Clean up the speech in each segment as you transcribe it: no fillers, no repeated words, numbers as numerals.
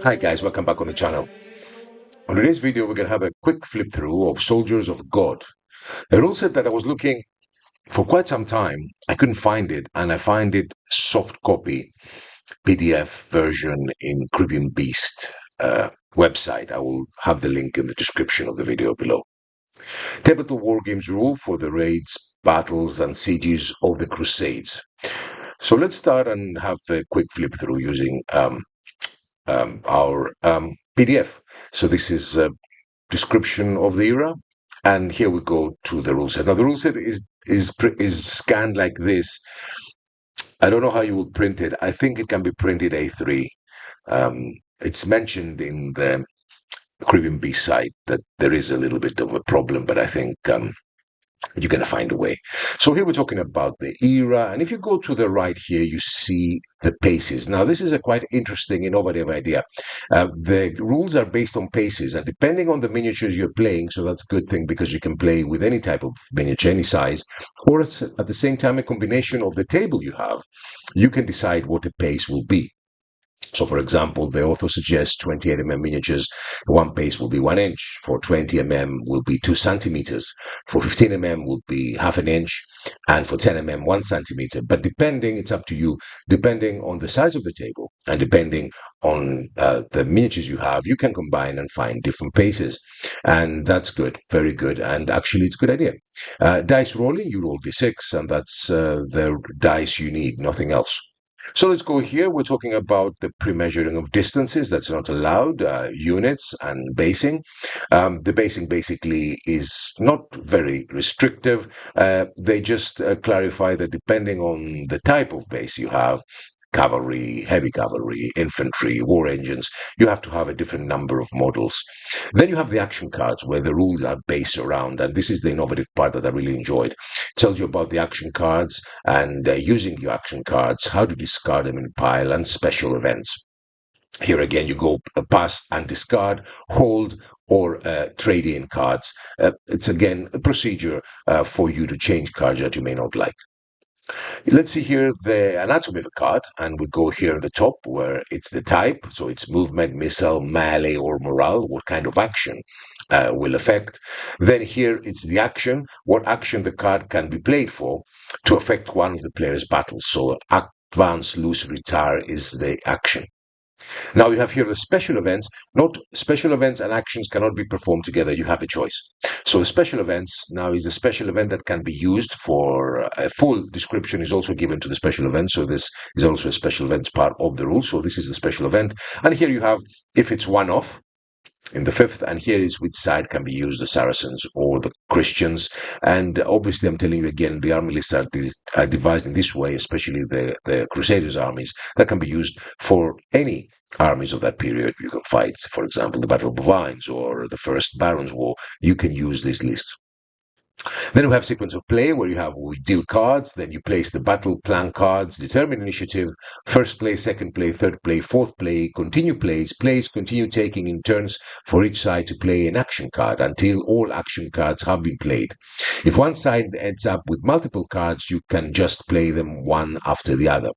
Hi guys, welcome back on the channel. On today's video, we're going to have a quick flip through of Soldiers of God. A rule set that I was looking for quite some time. I couldn't find it, and I find it soft copy PDF version in Caribbean Beast website. I will have the link in the description of the video below. Tabletop Wargames rule for the raids, battles, and sieges of the Crusades. So let's start and have a quick flip through using our PDF. So this is a description of the era, and here we go to the rule set. Now the rule set is scanned like this. I don't know how you will print it. I think it can be printed A3. It's mentioned in the Caribbean B site that there is a little bit of a problem, but I think you're going to find a way. So here we're talking about the era, and if you go to the right here, you see the paces. Now this is a quite interesting, innovative idea. The rules are based on paces, and depending on the miniatures you're playing, so that's a good thing because you can play with any type of miniature, any size, or at the same time a combination of the table you have, you can decide what a pace will be. So, for example, the author suggests 28 mm miniatures. One pace will be 1 inch. For 20 mm will be 2 centimeters. For 15 mm will be half an inch. And for 10 mm, 1 centimeter. But depending, it's up to you, depending on the size of the table and depending on the miniatures you have, you can combine and find different paces. And that's good, very good. And actually, it's a good idea. Dice rolling, you roll d6, and that's the dice you need, nothing else. So let's go here. We're talking about the pre-measuring of distances. That's not allowed. Units and basing. The basing basically is not very restrictive. They just clarify that depending on the type of base you have, cavalry, heavy cavalry, infantry, war engines, you have to have a different number of models. Then you have the action cards where the rules are based around, and this is the innovative part that I really enjoyed. It tells you about the action cards and using your action cards, how to discard them in a pile, and special events. Here again, you go pass and discard, hold, or trade in cards. It's again a procedure for you to change cards that you may not like. Let's see here the anatomy of a card, and we go here at the top where it's the type, so it's movement, missile, melee, or morale, what kind of action will affect. Then here it's the action, what action the card can be played for to affect one of the player's battles. So advance, lose, retire is the action. Now you have here the special events. Not special events and actions cannot be performed together. You have a choice. So the special events now is a special event that can be used for a full description is also given to the special event. So this is also a special events part of the rule. So this is the special event. And here you have if it's one off in the fifth, and here is which side can be used, the Saracens or the Christians. And obviously, I'm telling you again, the army lists are devised in this way, especially the Crusaders' armies, that can be used for any armies of that period. You can fight, for example, the Battle of Bovines or the First Barons' War. You can use this list. Then we have sequence of play where we deal cards, then you place the battle plan cards, determine initiative, first play, second play, third play, fourth play, continue plays, continue taking in turns for each side to play an action card until all action cards have been played. If one side ends up with multiple cards, you can just play them one after the other.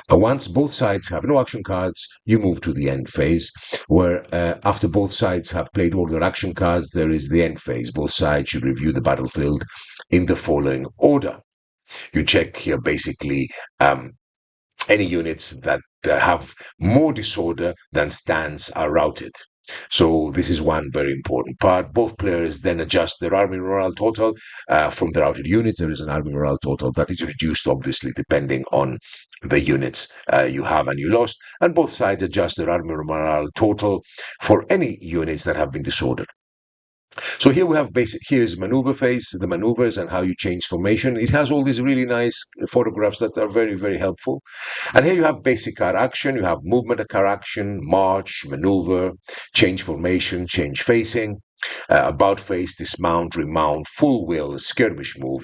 Once both sides have no action cards, you move to the end phase, where after both sides have played all their action cards, there is the end phase. Both sides should review the battlefield in the following order. You check here basically any units that have more disorder than stands are routed. So this is one very important part. Both players then adjust their army morale total from the routed units. There is an army morale total that is reduced, obviously, depending on the units you have and you lost. And both sides adjust their army morale total for any units that have been disordered. So here we have here is maneuver phase, the maneuvers and how you change formation. It has all these really nice photographs that are very, very helpful. And here you have basic card action, you have movement card action, march, maneuver, change formation, change facing, about face, dismount, remount, full wheel, skirmish move.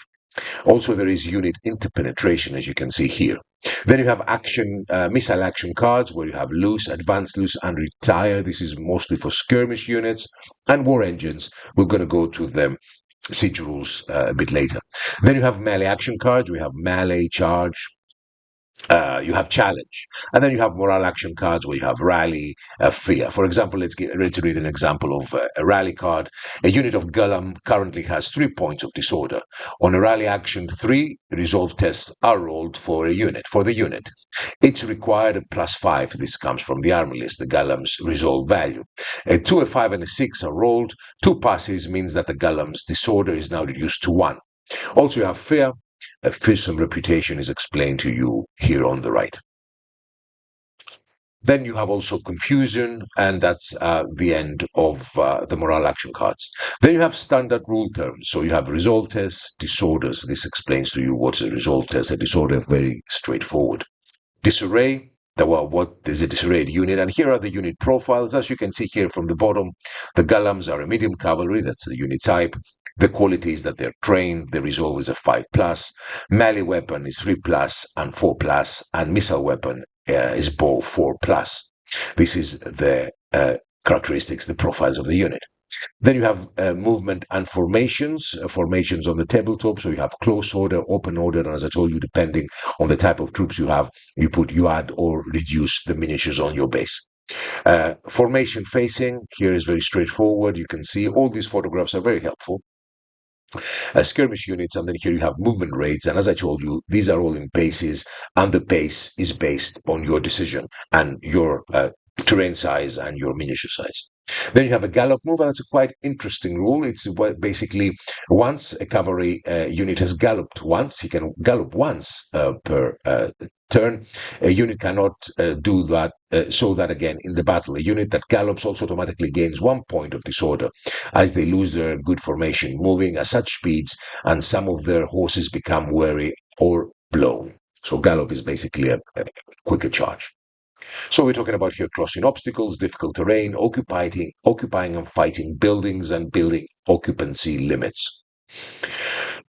Also, there is unit interpenetration, as you can see here. Then you have action, missile action cards, where you have loose, advance, loose, and retire. This is mostly for skirmish units and war engines. We're going to go to the siege rules a bit later. Then you have melee action cards. We have melee, charge, You have challenge, and then you have morale action cards where you have rally, fear. For example, let's get ready to read an example of a rally card. A unit of Gullum currently has 3 points of disorder. On a rally action, 3 resolve tests are rolled for a unit. For the unit, it's required a +5. This comes from the army list, the Gullum's resolve value. A 2, a 5, and a 6 are rolled. 2 passes means that the Gullum's disorder is now reduced to 1. Also, you have fear. A fearsome reputation is explained to you here on the right. Then you have also confusion, and that's the end of the morale action cards. Then you have standard rule terms. So you have resolve tests, disorders. This explains to you what's a resolve test. A disorder, very straightforward. Disarray. What is a disarrayed unit? And here are the unit profiles. As you can see here from the bottom, the Gullums are a medium cavalry. That's the unit type. The quality is that they're trained. The resolve is a 5+. Melee weapon is 3+, and 4+, and missile weapon is bow 4+. This is the characteristics, the profiles of the unit. Then you have movement and formations, formations on the tabletop. So you have close order, open order, and as I told you, depending on the type of troops you have, you add or reduce the miniatures on your base. Formation facing, here is very straightforward. You can see all these photographs are very helpful. Skirmish units, and then here you have movement rates. And as I told you, these are all in paces, and the pace is based on your decision and your terrain size and your miniature size. Then you have a gallop move, and that's a quite interesting rule. It's basically once a cavalry unit has galloped once, he can gallop once per turn. A unit cannot do that, so that again in the battle. A unit that gallops also automatically gains 1 point of disorder as they lose their good formation, moving at such speeds, and some of their horses become weary or blown. So gallop is basically a quicker charge. So we're talking about here crossing obstacles, difficult terrain, occupying and fighting buildings, and building occupancy limits.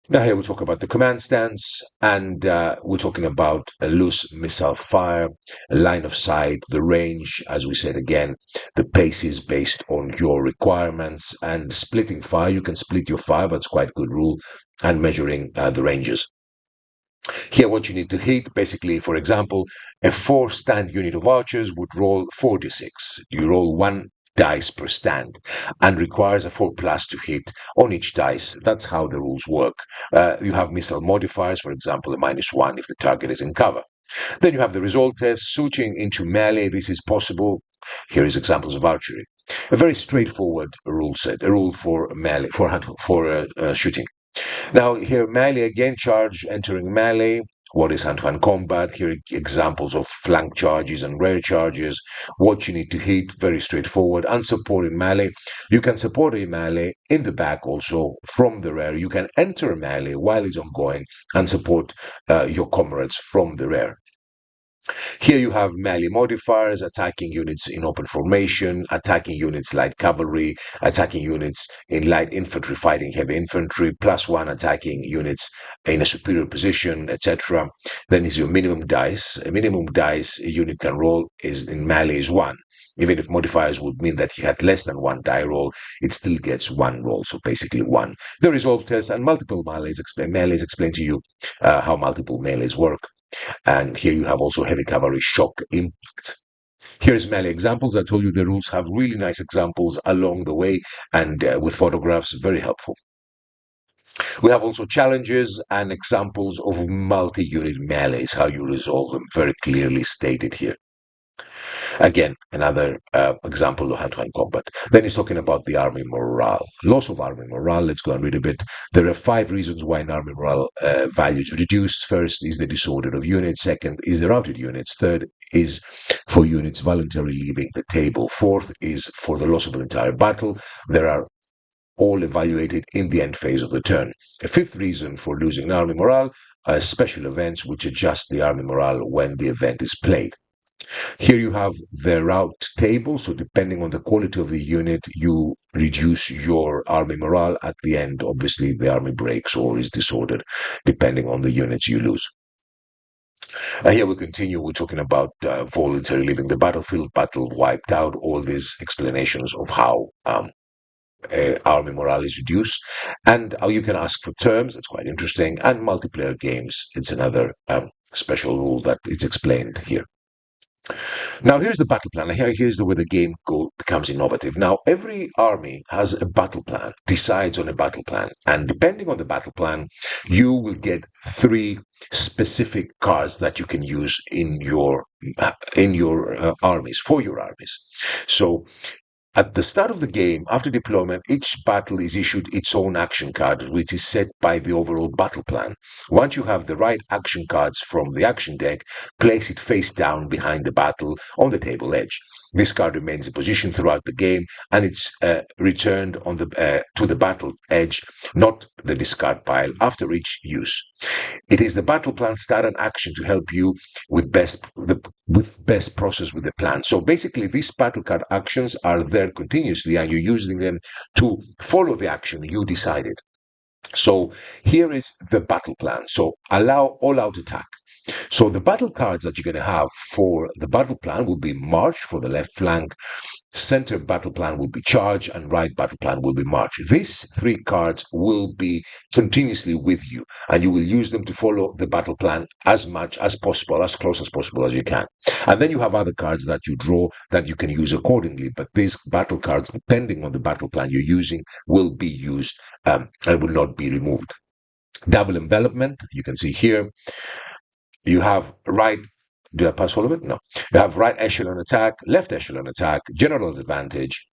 Now here we talk about the command stance, and we're talking about a loose missile fire, a line of sight, the range, as we said again, the pace is based on your requirements, and splitting fire, you can split your fire, but it's quite a good rule, and measuring the ranges. Here, what you need to hit, basically, for example, a 4-stand unit of archers would roll 4d6. You roll 1 dice per stand and requires a 4+ to hit on each dice. That's how the rules work. You have missile modifiers, for example, a -1 if the target is in cover. Then you have the resolve test, switching into melee. This is possible. Here is examples of archery. A very straightforward rule set, a rule for melee, for shooting. Now here melee again, charge entering melee. What is hand-to-hand combat? Here examples of flank charges and rear charges. What you need to hit, very straightforward. And support in melee. You can support a melee in the back also from the rear. You can enter a melee while it's ongoing and support your comrades from the rear. Here you have melee modifiers, attacking units in open formation, attacking units light cavalry, attacking units in light infantry fighting heavy infantry, +1 attacking units in a superior position, etc. Then is your minimum dice. A minimum dice a unit can roll is in melee is 1. Even if modifiers would mean that he had less than 1 die roll, it still gets 1 roll, so basically 1. The resolve test and multiple melees explain to you how multiple melees work. And here you have also heavy cavalry shock impact. Here's melee examples. I told you the rules have really nice examples along the way, and with photographs, very helpful. We have also challenges and examples of multi-unit melees, how you resolve them, very clearly stated here. Again, another example of hand-to-hand combat. Then he's talking about the army morale. Loss of army morale. Let's go and read a bit. There are 5 reasons why an army morale value is reduced. First is the disorder of units. Second is the routed units. Third is for units voluntarily leaving the table. Fourth is for the loss of an entire battle. There are all evaluated in the end phase of the turn. A 5th reason for losing army morale are special events which adjust the army morale when the event is played. Here you have the route table, so depending on the quality of the unit, you reduce your army morale. At the end, obviously, the army breaks or is disordered, depending on the units you lose. Here we continue, we're talking about voluntary leaving the battlefield, battle wiped out, all these explanations of how army morale is reduced, and how you can ask for terms. It's quite interesting. And multiplayer games, it's another special rule that it's explained here. Now, here's the battle plan. Here's where the game becomes innovative. Now, every army has a battle plan, decides on a battle plan. And depending on the battle plan, you will get 3 specific cards that you can use in your armies, for your armies. So at the start of the game, after deployment, each battle is issued its own action card, which is set by the overall battle plan. Once you have the right action cards from the action deck, place it face down behind the battle on the table edge. This card remains in position throughout the game, and it's returned on to the battle edge, not the discard pile, after each use. It is the battle plan start an action to help you with best process with the plan. So basically, these battle card actions are there continuously, and you're using them to follow the action you decided. So here is the battle plan. So allow all-out attack. So the battle cards that you're going to have for the battle plan will be march for the left flank, center battle plan will be charge, and right battle plan will be march. These 3 cards will be continuously with you, and you will use them to follow the battle plan as much as possible, as close as possible as you can. And then you have other cards that you draw that you can use accordingly, but these battle cards, depending on the battle plan you're using, will be used and will not be removed. Double envelopment, you can see here. You have right, did I pass all of it? No. You have right echelon attack, left echelon attack, general advantage,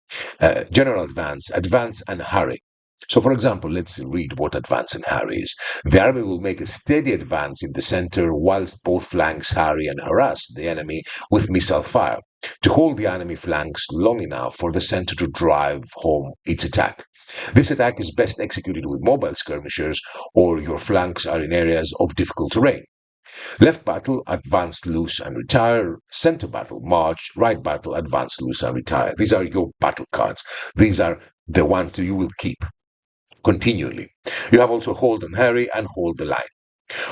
general advance, advance, and hurry. So, for example, let's read what advance and hurry is. The army will make a steady advance in the center whilst both flanks harry and harass the enemy with missile fire to hold the enemy flanks long enough for the center to drive home its attack. This attack is best executed with mobile skirmishers or your flanks are in areas of difficult terrain. Left battle, advance, loose, and retire. Center battle, march. Right battle, advance, loose, and retire. These are your battle cards. These are the ones you will keep continually. You have also hold and harry and hold the line.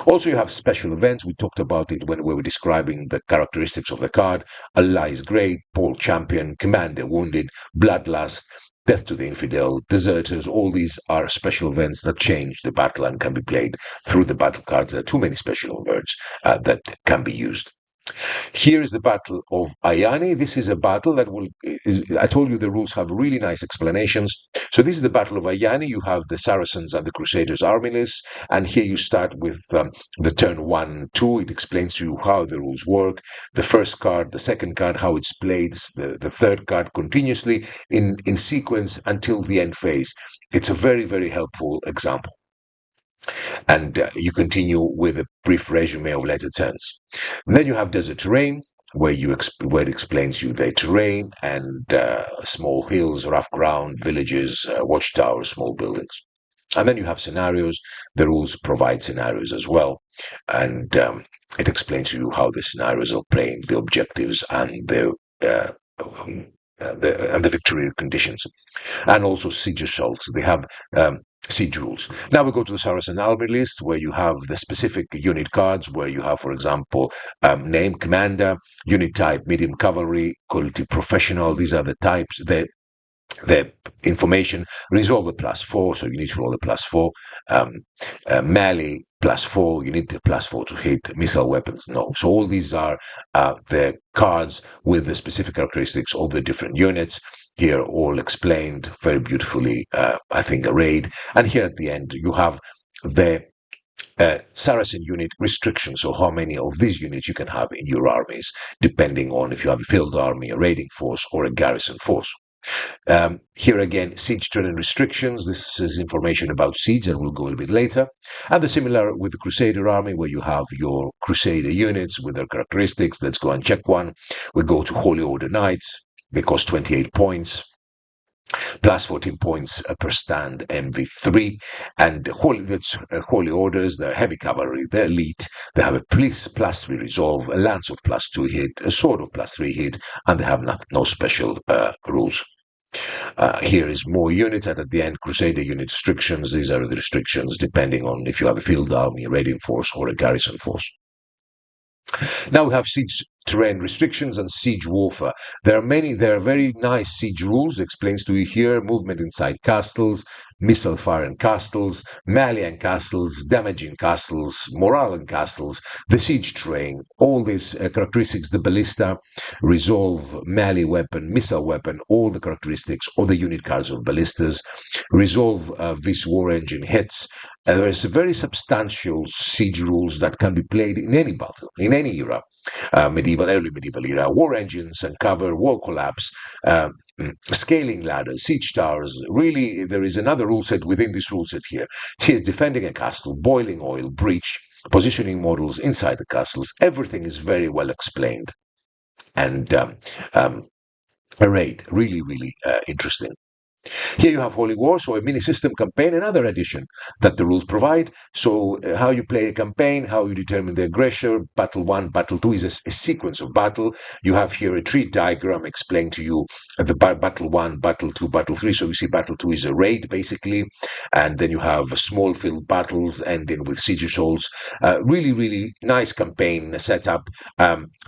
Also, you have special events. We talked about it when we were describing the characteristics of the card. Allah is great, Paul champion, commander wounded, bloodlust, death to the infidel, deserters. All these are special events that change the battle and can be played through the battle cards. There are too many special words that can be used. Here is the Battle of Ayani. This is a battle that I told you the rules have really nice explanations. So this is the Battle of Ayani. You have the Saracens and the Crusaders army list. And here you start with the turn 1, 2. It explains to you how the rules work. The first card, the second card, how it's played. The third card continuously in sequence until the end phase. It's a very, very helpful example. And you continue with a brief resume of later turns. And then you have desert terrain, where it explains you the terrain and small hills, rough ground, villages, watchtowers, small buildings. And then you have scenarios. The rules provide scenarios as well, and it explains to you how the scenarios are playing, the objectives, and the victory conditions, and also siege assault. They have siege rules. Now we go to the Saracen army list, where you have the specific unit cards, where you have, for example, name, commander, unit type, medium cavalry, quality professional. These are the types. The information, resolve a +4, so you need to roll a +4. Melee +4, you need the +4 to hit. Missile weapons, no. So all these are the cards with the specific characteristics of the different units. Here, all explained very beautifully, I think, arrayed. And here at the end, you have the Saracen unit restrictions, so how many of these units you can have in your armies, depending on if you have a field army, a raiding force, or a garrison force. Here again, siege turn and restrictions. This is information about siege, and we'll go a little bit later. And the similar with the Crusader army, where you have your Crusader units with their characteristics. Let's go and check one. We go to Holy Order Knights. They cost 28 points. Plus 14 points per stand, MV3, and Holy Orders. They're heavy cavalry, they're elite. They have a police +3 resolve, a lance of +2 hit, a sword of +3 hit, and they have no special rules. Here is more units, and at the end, Crusader unit restrictions. These are the restrictions depending on if you have a field army, a raiding force, or a garrison force. Now we have siege terrain restrictions, and siege warfare. There are very nice siege rules, explains to you here: movement inside castles, missile fire in castles, melee in castles, damage in castles, morale in castles, the siege terrain, all these characteristics, the ballista, resolve melee weapon, missile weapon, all the characteristics, all the unit cards of ballistas, resolve this war engine hits. There is a very substantial siege rules that can be played in any battle, in any era, early medieval era. War engines and cover, wall collapse, scaling ladders, siege towers. Really, there is another rule set within this rule set here. Here, defending a castle, boiling oil, breach, positioning models inside the castles. Everything is very well explained and arrayed. Really, really interesting. Here you have Holy War, so a mini system campaign, another addition that the rules provide. So how you play a campaign, how you determine the aggressor. Battle 1, Battle 2 is a sequence of battle. You have here a tree diagram explaining to you the Battle 1, Battle 2, Battle 3. So you see Battle 2 is a raid, basically. And then you have small field battles ending with siege assaults. Really, really nice campaign setup.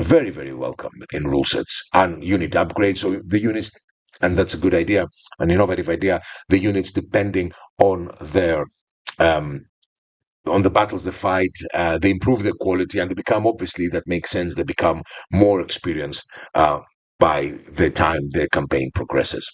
Very, very welcome in rule sets. And unit upgrades, so the units, and that's a good idea, an innovative idea. The units, depending on their on the battles they fight, they improve their quality, and they become, obviously, that makes sense. They become more experienced by the time their campaign progresses.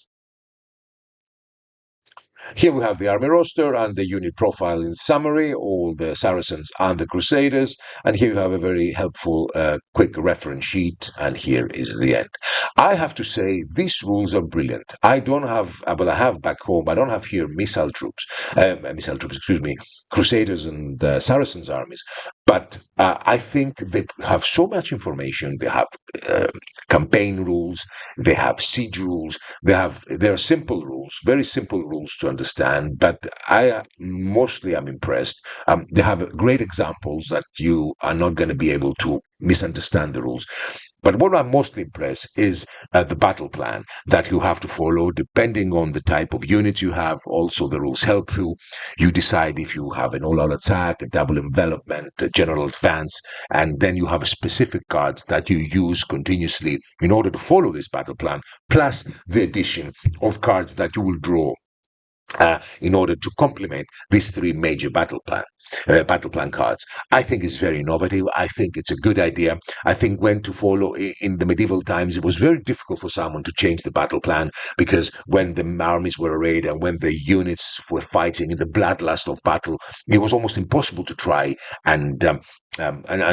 Here we have the army roster and the unit profile in summary, all the Saracens and the Crusaders. And here you have a very helpful, quick reference sheet. And here is the end. I have to say, these rules are brilliant. I don't have, but I have back home, I don't have here Crusaders and Saracens armies. But I think they have so much information. They have campaign rules, they have siege rules, they are simple rules, very simple rules to understand. But I mostly am impressed. They have great examples that you are not going to be able to misunderstand the rules. But what I'm mostly impressed is the battle plan that you have to follow depending on the type of units you have. Also, the rules help you. You decide if you have an all-out attack, a double envelopment, a general advance, and then you have specific cards that you use continuously in order to follow this battle plan, plus the addition of cards that you will draw in order to complement these three major battle plan cards. I think it's very innovative. I think it's a good idea. I think when to follow in the medieval times, it was very difficult for someone to change the battle plan, because when the armies were arrayed and when the units were fighting in the bloodlust of battle, it was almost impossible to try and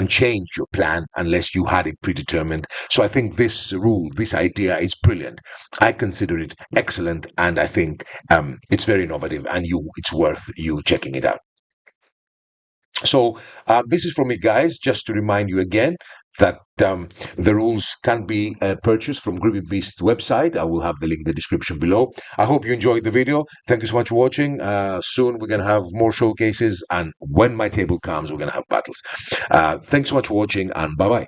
change your plan unless you had it predetermined. So I think this rule, this idea is brilliant. I consider it excellent, and I think it's very innovative, and it's worth you checking it out. So this is from me, guys, just to remind you again that the rules can be purchased from Grippy Beast's website. I will have the link in the description below. I hope you enjoyed the video. Thank you so much for watching. Soon we're going to have more showcases, and when my table comes, we're going to have battles. Thanks so much for watching, and bye-bye.